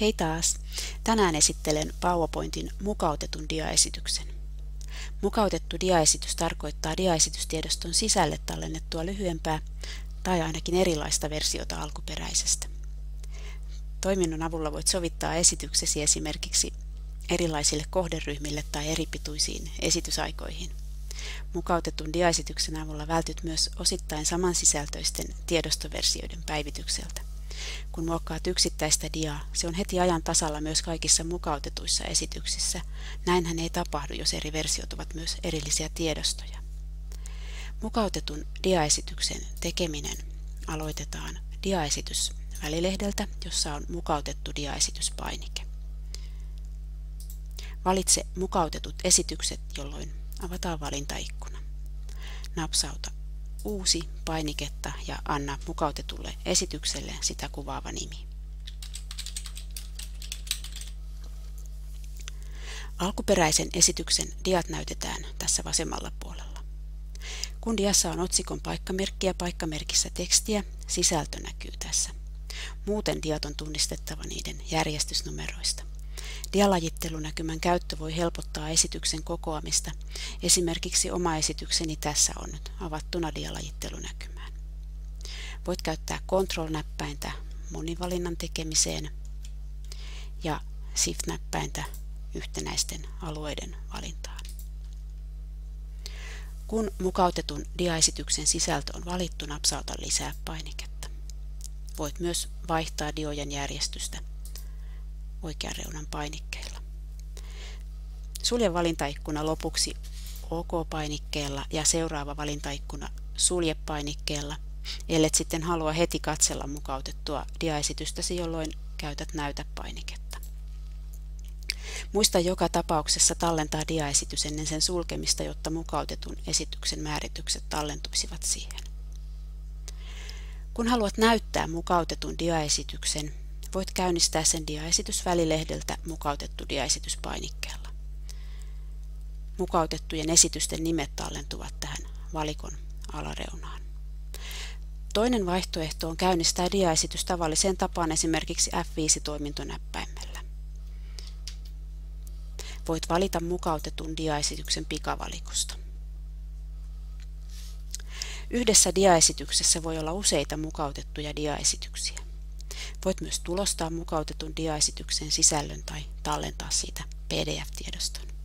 Hei taas! Tänään esittelen PowerPointin mukautetun diaesityksen. Mukautettu diaesitys tarkoittaa diaesitystiedoston sisälle tallennettua lyhyempää tai ainakin erilaista versiota alkuperäisestä. Toiminnon avulla voit sovittaa esityksesi esimerkiksi erilaisille kohderyhmille tai eripituisiin esitysaikoihin. Mukautetun diaesityksen avulla vältyt myös osittain samansisältöisten tiedostoversioiden päivitykseltä. Kun muokkaat yksittäistä diaa, se on heti ajan tasalla myös kaikissa mukautetuissa esityksissä. Näinhän ei tapahdu, jos eri versiot ovat myös erillisiä tiedostoja. Mukautetun diaesityksen tekeminen aloitetaan diaesitysvälilehdeltä, jossa on mukautettu diaesityspainike. Valitse mukautetut esitykset, jolloin avataan valintaikkuna. Napsauta Uusi painiketta ja anna mukautetulle esitykselle sitä kuvaava nimi. Alkuperäisen esityksen diat näytetään tässä vasemmalla puolella. Kun diassa on otsikon paikkamerkki ja paikkamerkissä tekstiä, sisältö näkyy tässä. Muuten diat on tunnistettava niiden järjestysnumeroista. Dialajittelunäkymän käyttö voi helpottaa esityksen kokoamista. Esimerkiksi oma esitykseni tässä on nyt avattuna dialajittelunäkymään. Voit käyttää Ctrl-näppäintä monivalinnan tekemiseen ja Shift-näppäintä yhtenäisten alueiden valintaan. Kun mukautetun diaesityksen sisältö on valittu, napsauta lisää painiketta. Voit myös vaihtaa diojen järjestystä oikean reunan painikkeella. Sulje valintaikkuna lopuksi OK-painikkeella ja seuraava valintaikkuna sulje painikkeella, ellet sitten halua heti katsella mukautettua diaesitystäsi, jolloin käytät näytä-painiketta. Muista joka tapauksessa tallentaa diaesitys ennen sen sulkemista, jotta mukautetun esityksen määritykset tallentuisivat siihen. Kun haluat näyttää mukautetun diaesityksen, voit käynnistää sen diaesitysvälilehdeltä mukautettu diaesityspainikkeella. Mukautettujen esitysten nimet tallentuvat tähän valikon alareunaan. Toinen vaihtoehto on käynnistää diaesitys tavalliseen tapaan esimerkiksi F5-toimintonäppäimellä. Voit valita mukautetun diaesityksen pikavalikosta. Yhdessä diaesityksessä voi olla useita mukautettuja diaesityksiä. Voit myös tulostaa mukautetun diaesityksen sisällön tai tallentaa siitä PDF-tiedoston.